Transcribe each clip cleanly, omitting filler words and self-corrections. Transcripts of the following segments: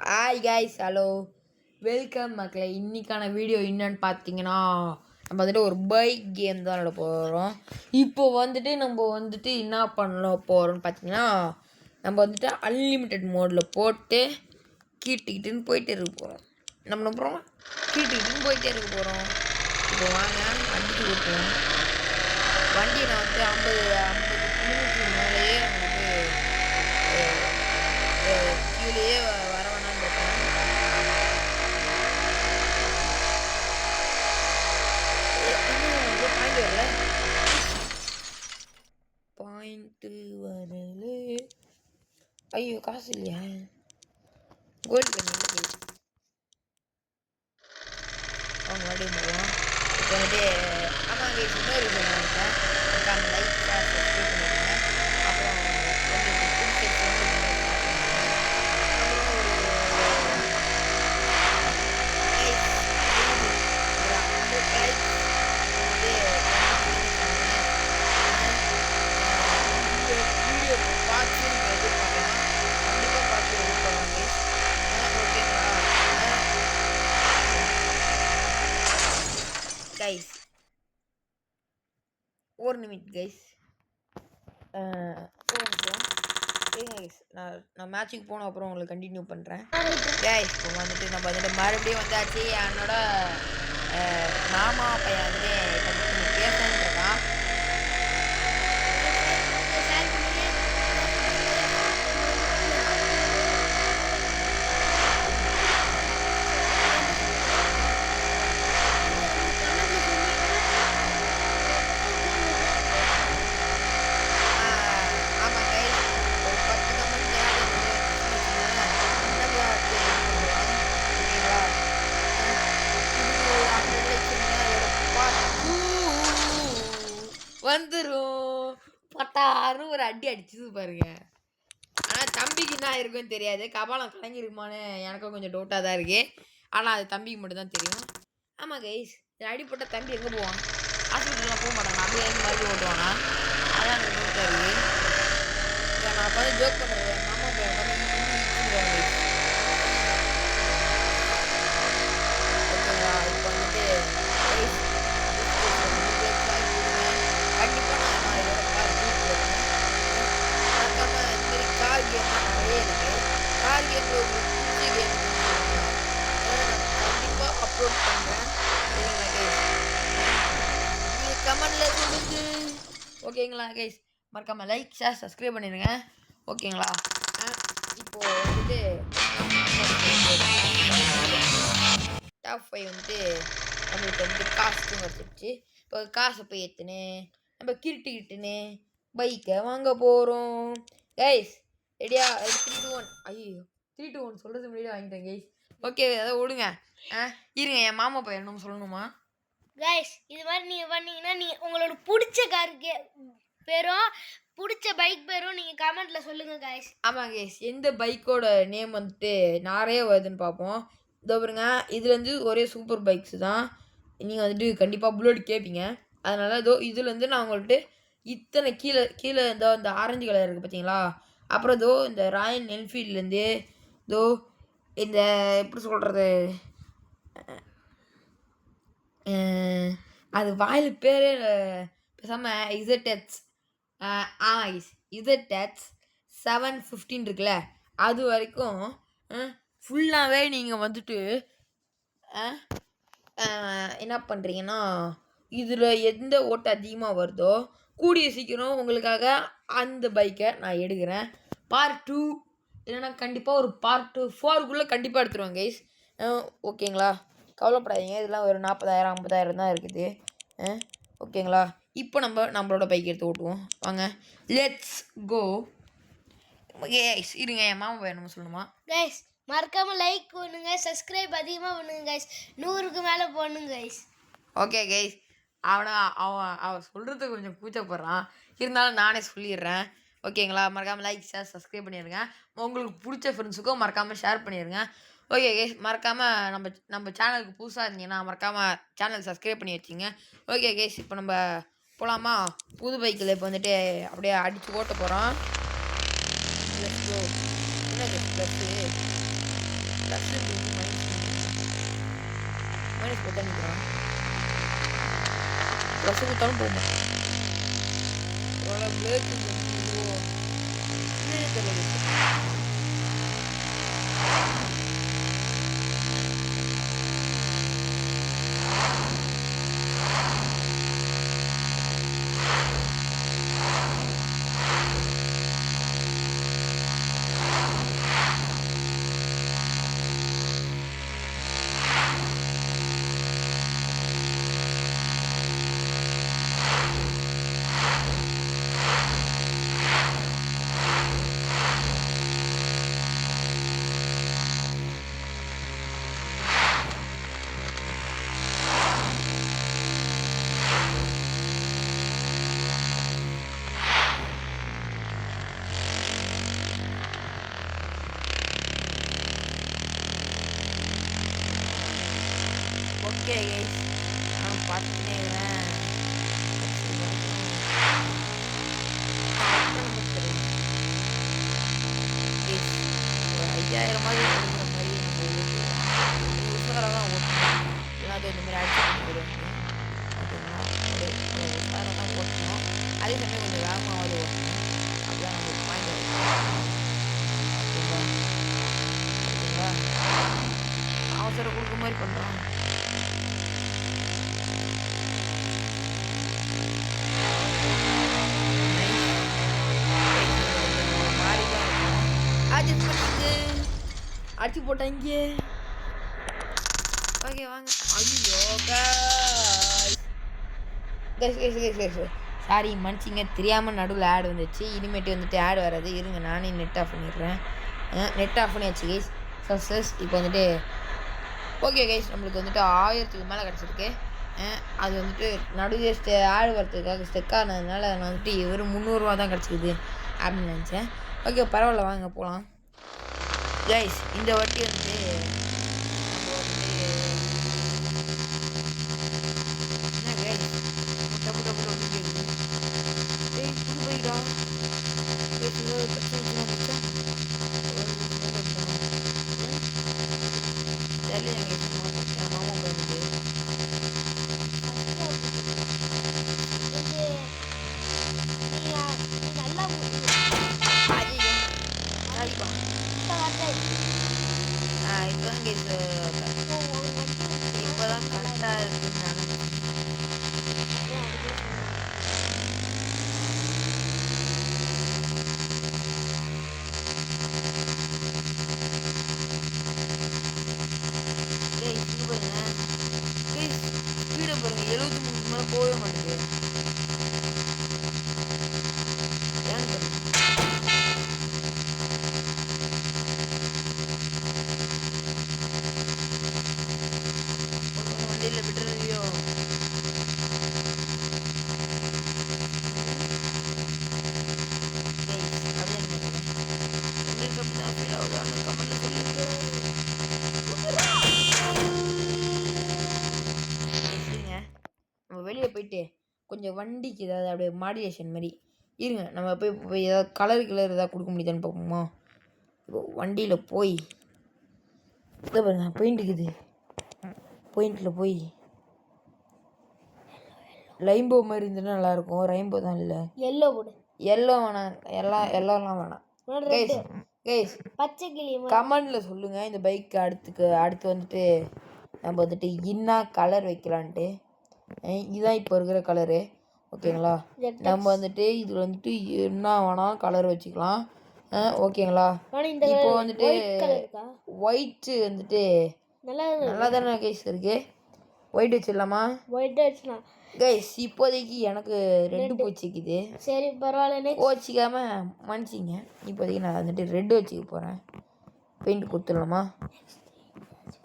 Hi guys, hello, welcome மக்களே. இன்றைக்கான video என்னன்னு பார்த்தீங்கன்னா, நம்ம வந்துட்டு ஒரு பைக் கேம் தான் விளாட போகிறோம். இப்போ வந்துட்டு நம்ம வந்துட்டு என்ன பண்ண போகிறோம்னு பார்த்தீங்கன்னா, நம்ம வந்துட்டு அன்லிமிட்டெட் மோடில் போட்டு கீட்டுக்கிட்டுன்னு போயிட்டே இருக்க போகிறோம். நம்ம அப்புறம் கீட்டுக்கிட்டுன்னு போயிட்டே இருக்க போகிறோம். இப்போ வாங்க வண்டிக்கு ஓட்டுவோம். வண்டியை நான் வந்து 50 கிலோமீட்டருக்கு மேலேயே வந்து கீழேயே வர வேணான்னு இருக்கேன். பாயிண்ட்டு வரல. ஐயோ, காசு இல்லையா? கோல்டு பண்ணி அவங்க மறுபடியும் போவோம். இப்போ வந்துட்டு ஆமாங்க, இன்னொரு விஷயம் நினைப்பேன். லைக் சப்ஸ்கிரைப் பண்ணிடுங்க. அப்புறம் கைஸ், ஒரு நிமிட் கைஸ். நான் மேட்சுக்கு போன அப்புறம் உங்களுக்கு கண்டினியூ பண்ணுறேன் கைஸ். இப்போ வந்துட்டு நம்ம வந்துட்டு மறுபடியும் வந்தாச்சு. என்னோட மாமா பையன் வந்துட்டு பேசன்னு இருக்கான். வந்துடும் பட்டாரு ஒரு அடி அடிச்சது பாருங்க. ஆனால் தம்பிக்கு என்ன இருக்குன்னு தெரியாது. கபாலம் கலங்கிருக்குமான்னு எனக்கும் கொஞ்சம் டவுட்டாக தான் இருக்கு. ஆனால் அது தம்பிக்கு மட்டும் தான் தெரியும். ஆமாம் கைஸ், அடிப்பட்ட தம்பி எங்கே போவான்? ஹாஸ்பிட்டல்லாம் போக மாட்டான். அப்படியே மறுபடியும் ஓட்டுவானா? அதான் எனக்கு டவுட்டாக இருக்கு. நான் பார்த்து ஜோக் பண்ணுறேன். மாமா பையன் ஓகேங்களா? இப்போ வந்துட்டு கண்டிப்பாக நான் இதோட கார் போடுவேன். மறக்காம இந்த மாதிரி கார் கேம்லாம் நிறைய இருக்கு. கார் கேமில் உங்களுக்கு பிடிச்ச கேம் நான் கண்டிப்பாக அப்லோட் பண்ணுறேன். நீங்கள் கமெண்டில் சொல்லுங்க. ஓகேங்களா கைஸ்? மறக்காமல் லைக், ஷேர், சப்ஸ்கிரைப் பண்ணிடுங்க. ஓகேங்களா? இப்போ வந்துட்டு டாப் 5 வந்துட்டு நம்மளுக்கு வந்து காசுக்கும் கிடச்சிருச்சு. இப்போ காசை போய் ஏற்றுன்னு நம்ம கிரிட்டுக்கிட்டுன்னு பைக்கை வாங்க போகிறோம் கைஸ். ரெடியா? 3, 2, 1. ஐயோ, 3, 2, 1 சொல்கிறது முன்னாடியே வாங்கிட்டேன் கைஸ். ஓகே, அதை விடுங்க. இருங்க, என் மாமா பையன் என்னமோ சொல்லணுமா கைஸ்? இது மாதிரி நீங்கள் பண்ணீங்கன்னா நீங்கள் உங்களோட பிடிச்ச காருக்கு பேரும் பிடிச்ச பைக் பேரும் நீங்கள் கமெண்ட்டில் சொல்லுங்கள் கைஸ். ஆமாம் கைஸ், எந்த பைக்கோட நேம் வந்துட்டு நிறைய வருதுன்னு பார்ப்போம். இதோ பாருங்க, இதுலேருந்து ஒரே சூப்பர் பைக்ஸ் தான். நீங்கள் வந்துட்டு கண்டிப்பாக புல்லட் கேட்பீங்க. அதனால் இதோ இதுலேருந்து நான் உங்கள்கிட்ட இத்தனை கீழே கீழே இந்த ஆரஞ்சு கலர் இருக்குது பார்த்தீங்களா? அப்புறம் இதோ இந்த ராயல் என்ஃபீல்ட்லேருந்து இதோ இந்த எப்படி சொல்கிறது, அது வாயில் பேர் பேசாமல் இசட்எக்ஸ் இசட்எக்ஸ் 715 இருக்குல்ல, அது வரைக்கும் ஃபுல்லாகவே நீங்கள் வந்துட்டு என்ன பண்ணுறீங்கன்னா, இதில் எந்த ஓட்டு அதிகமாக வருதோ கூடிய சீக்கிரம் உங்களுக்காக அந்த பைக்கை நான் எடுக்கிறேன். பார்ட் 2 இல்லைன்னா கண்டிப்பாக ஒரு பார்ட் 4க்குள்ளே கண்டிப்பாக எடுத்துருவேன் கைஸ். ஓகேங்களா? கவலைப்படாதீங்க, இதெல்லாம் ஒரு 40,000 50,000 தான் இருக்குது. ஓகேங்களா? இப்போ நம்மளோட பைக் எடுத்து ஓட்டுவோம். வாங்க, லெட்ஸ் கோ கைஸ். இருங்க, என் மாமா வேணுமா சொல்லணுமா கைஸ்? மறக்காம லைக் பண்ணுங்க, சப்ஸ்கிரைப் அதிகமாக பண்ணுங்க கைஸ். 100க்கு மேலே போடணுங்க கைஸ். ஓகே கைஸ், அவன் சொல்கிறதுக்கு கொஞ்சம் கூச்சப்படுறான். இருந்தாலும் நானே சொல்லிடுறேன். ஓகேங்களா? மறக்காமல் லைக், ஷேர், சப்ஸ்கிரைப் பண்ணிடுங்க. உங்களுக்கு பிடிச்ச ஃப்ரெண்ட்ஸுக்கும் மறக்காமல் ஷேர் பண்ணிடுங்க. ஓகே கைஸ், மறக்காமல் நம்ம சேனலுக்கு புதுசாக இருந்தீங்கன்னா மறக்காமல் சேனல் சப்ஸ்கிரைப் பண்ணி வச்சிங்க. ஓகே கைஸ், இப்போ நம்ம போகலாமா? புது பைக்கில் இப்போ வந்துட்டு அப்படியே அடித்து ஓட்ட போகிறோம். என்னது ப்ளஸ்ஸு? ப்ளஸ் கொடுத்தா நிற்கிறான். ப்ளஸ் கொடுத்தாலும் போக மாட்டேன். ஓகே கைஸ், நான் பார்த்துக்கிட்டே இருக்கிறேன். ஒரு 5000 மாதிரி கொடுக்குற மாதிரி நம்ம உஷாராக தான் ஓட்டணும். இல்லைனா இந்த மாதிரி அடிச்சு போயிடுவாங்க. ஓகேங்களா, ஒரு உஷாராக தான் ஓட்டணும். அதே சமயம் கொஞ்சம் வேகமாவது ஓட்டணும். அப்படிதான் நம்மளுக்கு பாயிண்ட் ஓகேங்களா. ஓகேங்களா, அவசரம் கொடுக்குற மாதிரி பண்ணுறான். அடிச்சு போட்டாங்க. ஓகே வாங்க. ஐயோ சாரி மன்னிச்சிங்க, தெரியாமல் நடுவில் ஆட் வந்துச்சு. இனிமேட்டு வந்துட்டு ஆட் வராது. இருங்க நானே நெட் ஆஃப் பண்ணிடுறேன். நெட் ஆஃப் பண்ணியாச்சு கைஸ். சக்ஸஸ். இப்போ வந்துட்டு ஓகே கைஸ், நம்மளுக்கு வந்துட்டு 1000க்கு மேலே கிடச்சிருக்கு. அது வந்துட்டு நடுவே ஆடு வரதுக்காக ஸ்டெக் ஆனதுனால நான் வந்துட்டு வெறும் 300 ரூபா தான் கிடச்சிக்குது அப்படின்னு நினச்சேன். ஓகே பரவாயில்ல, வாங்க போகலாம் கைஸ். இந்த வாட்டி வந்துட்டு இப்போதான் கரெக்டாக இருக்குன்னு ஸ்பீடை பாருங்க, 73 மேலே போகவே மாட்டேங்குது. வண்டியில் விட்டுறதையோ நம்ம வெளியே போயிட்டு கொஞ்சம் வண்டிக்கு ஏதாவது அப்படியே மாடுலேஷன் மாதிரி இருங்க. நம்ம போய் ஏதாவது கலர் ஏதாவது கொடுக்க முடியுதான்னு பார்ப்போமா. இப்போ வண்டியில் போய் இதை பாருங்க, பெயிண்ட் இருக்குது. பெயிண்டில் போய் லைம்போ மாதிரி இருந்துன்னா நல்லாயிருக்கும். ரெயின்போ தான் இல்லை, எல்லோ போடு. எல்லோ வேணாம், எல்லாம் வேணாம் கைஸ். கைஸ் பச்சை கிளி கமெண்டில் சொல்லுங்கள் இந்த பைக்கு அடுத்து வந்துட்டு நம்ம வந்துட்டு என்ன கலர் வைக்கலான்ட்டு. இதுதான் இப்போ இருக்கிற கலரு ஓகேங்களா. நம்ம வந்துட்டு இதில் வந்துட்டு என்ன வேணால் கலர் வச்சுக்கலாம் ஓகேங்களா. இப்போ வந்துட்டு ஒயிட்டு வந்துட்டு நல்லா தானே கைஸ் இருக்கு. ஒயிட் வச்சிடலாமா? ஒயிட் வச்சுக்கலாம் கைஸ். இப்போதைக்கு எனக்கு ரெட்டு பிடிச்சிக்குது. சரி பரவாயில்ல, வச்சிக்காம மன்னிச்சிங்க. இப்போதைக்கு நான் வந்துட்டு ரெட்டு வச்சுக்க போகிறேன். பெயிண்ட் கொடுத்துடலாமா?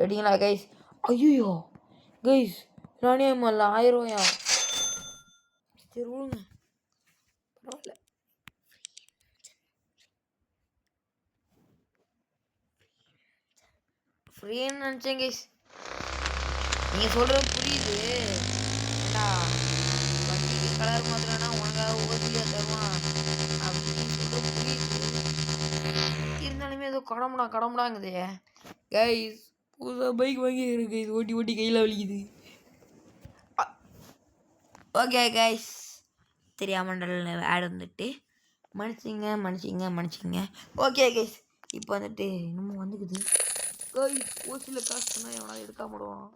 ரெடிங்களா கைஸ்? ஐயோ கைஸ், நானே மல்ல 1000 ரூபாயா? சரி விடுங்க, பரவாயில்ல. ஃப்ரீன்னு நினச்சேன் கைஸ். நீங்கள் சொல்கிறது புரியுது. வண்டிக்கு கலர் மாத்திரம்னா உனக்காக ஓசியாக தருவான் அப்படின்னு சொல்கிறது புரியுது. இருந்தாலுமே ஏதோ கடமுடாங்குது கைஸ். புதுசாக பைக் வாங்கி இருக்கு இது ஓட்டி ஓட்டி கையில் வலிக்குது. ஓகே கைஸ், தெரியாமல் ஆட் வந்துட்டு மன்னிச்சிங்க. ஓகே கைஸ், இப்போ வந்துட்டு நம்ம வந்துக்குது ஓசியில் காசு பண்ணால் எவனாவது எடுக்காம விடுவான்.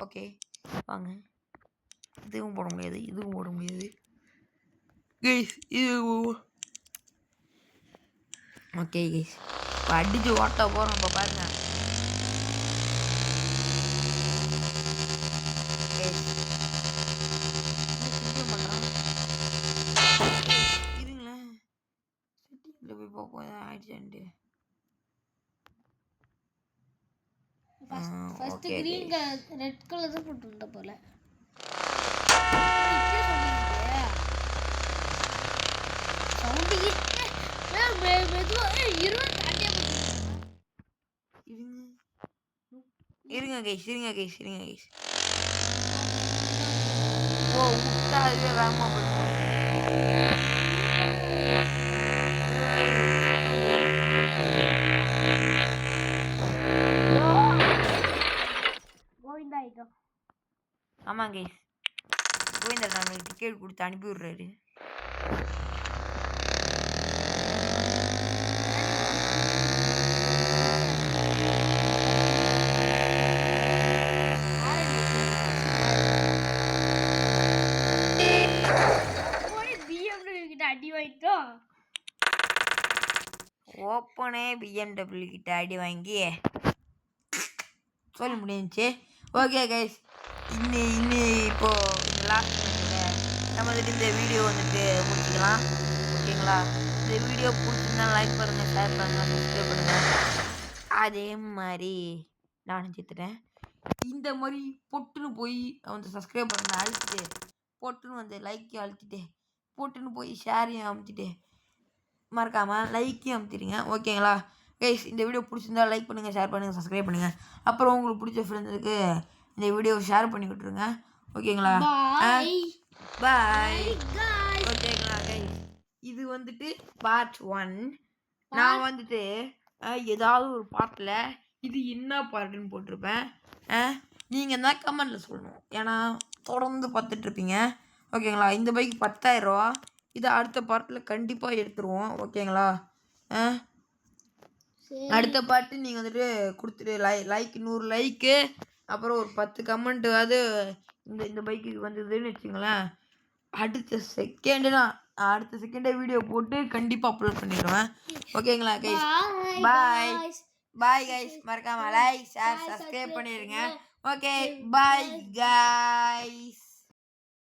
ஓகே வாங்க, இதுவும் போட முடியாது கைஸ். இது ஓகே கைஸ், இப்போ அடிச்சு ஓட்ட போகிறோம். இப்போ பாருங்க இருங்களேன், சிட்டியில் போய் பார்ப்போம் ஆயிடுச்சான்ட்டு. First green colour red colour தான் போட்டுருந்த போல. இருங்க கைஸ். ஓ விட்டா அதுவே வேகமாக போயிடும். ஆமாம் கைஸ், கோவிந்தா நம்மளுக்கு டிக்கெட் கொடுத்து அனுப்பி விட்றாரு. அடி வாங்கிட்டோம். ஓப்பனே பிஎம்டபிள்யூ கிட்ட அடி வாங்கி சொல்ல முடிஞ்சிச்சு. ஓகே கைஸ், இப்போ லாஸ்ட் நம்ம வந்துட்டு இந்த வீடியோ வந்துட்டு முடிச்சுக்கலாம். ஓகேங்களா? இந்த வீடியோ பிடிச்சிருந்தா லைக் பண்ணுங்கள், ஷேர் பண்ணுங்கள், சப்ஸ்கிரைப் பண்ணுங்கள். அதே மாதிரி நானும் சேர்த்துட்டேன். இந்த மாதிரி பொட்டுன்னு போய் வந்து சப்ஸ்கிரைப் பண்ண அழுத்திட்டு, பொட்டுன்னு வந்து லைக்கையும் அழுத்திட்டு, பொட்டுன்னு போய் ஷேரையும் அமுத்திட்டு, மறக்காமல் லைக்கையும் அமுத்திடுங்க. ஓகேங்களா கைஸ்? இந்த வீடியோ பிடிச்சிருந்தா லைக் பண்ணுங்கள், ஷேர் பண்ணுங்கள், சப்ஸ்கிரைப் பண்ணுங்கள். அப்புறம் உங்களுக்கு பிடிச்ச ஃப்ரெண்ட்ஸுக்கு இந்த வீடியோவை ஷேர் பண்ணி விட்டுருங்க. ஓகேங்களா? பாய். ஓகேங்களா கைஸ்? இது வந்துட்டு பார்ட் 1. நான் வந்துட்டு ஏதாவது ஒரு பார்ட்டில் இது என்ன பார்ட்டுன்னு போட்டிருப்பேன். நீங்கள் தான் கமெண்டில் சொல்லணும், ஏன்னா தொடர்ந்து பார்த்துட்ருப்பீங்க. ஓகேங்களா? இந்த பைக் 10,000 ரூபா. இதை அடுத்த பார்ட்டில் கண்டிப்பாக எடுத்துருவோம். ஓகேங்களா? அடுத்த பாட்டு நீங்கள் வந்துட்டு கொடுத்துட்டு லைக் 100 லைக்கு, அப்புறம் ஒரு 10 கமெண்ட்டு இந்த பைக்குக்கு வந்ததுன்னு வச்சுங்களேன், அடுத்த செகண்டே வீடியோ போட்டு கண்டிப்பாக அப்லோட் பண்ணிடுவேன். ஓகேங்களா கைஸ்? Bye guys. மறக்காமல் லைக், ஷேர், சப்ஸ்கிரைப் பண்ணிடுங்க. Okay bye guys.